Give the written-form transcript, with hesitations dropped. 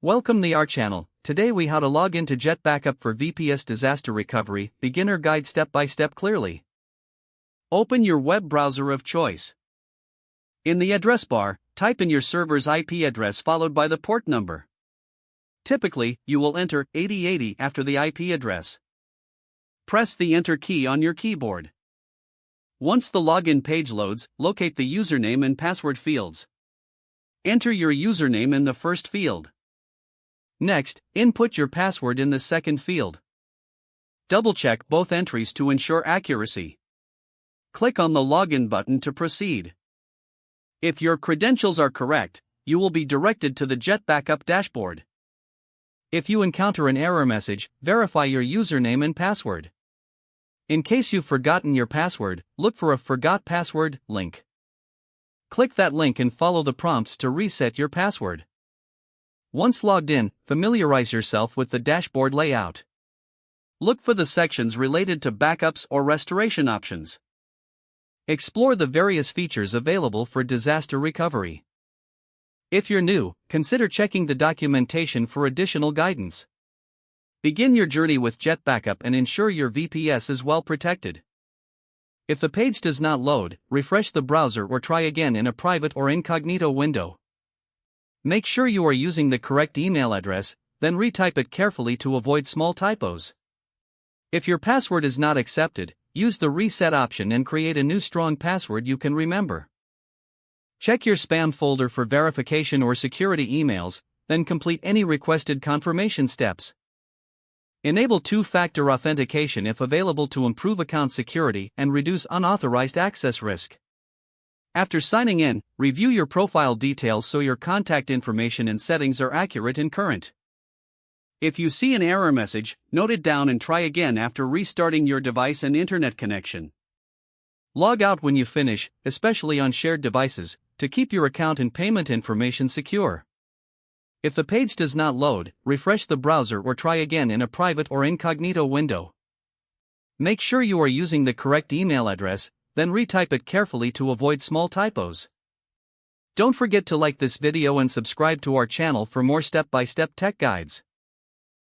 Welcome to our channel. Today we how to log into JetBackup for VPS disaster recovery, beginner guide step by step clearly. Open your web browser of choice. In the address bar, type in your server's IP address followed by the port number. Typically, you will enter 8080 after the IP address. Press the Enter key on your keyboard. Once the login page loads, locate the username and password fields. Enter your username in the first field. Next, input your password in the second field. Double-check both entries to ensure accuracy. Click on the Login button to proceed. If your credentials are correct, you will be directed to the JetBackup dashboard. If you encounter an error message, verify your username and password. In case you've forgotten your password, look for a Forgot Password link. Click that link and follow the prompts to reset your password. Once logged in, familiarize yourself with the dashboard layout. Look for the sections related to backups or restoration options. Explore the various features available for disaster recovery. If you're new, consider checking the documentation for additional guidance. Begin your journey with JetBackup and ensure your VPS is well protected. If the page does not load, refresh the browser or try again in a private or incognito window. Make sure you are using the correct email address, then retype it carefully to avoid small typos. If your password is not accepted, use the reset option and create a new strong password you can remember. Check your spam folder for verification or security emails, then complete any requested confirmation steps. Enable two-factor authentication if available to improve account security and reduce unauthorized access risk. After signing in, review your profile details so your contact information and settings are accurate and current. If you see an error message, note it down and try again after restarting your device and internet connection. Log out when you finish, especially on shared devices, to keep your account and payment information secure. If the page does not load, refresh the browser or try again in a private or incognito window. Make sure you are using the correct email address, then retype it carefully to avoid small typos. Don't forget to like this video and subscribe to our channel for more step-by-step tech guides.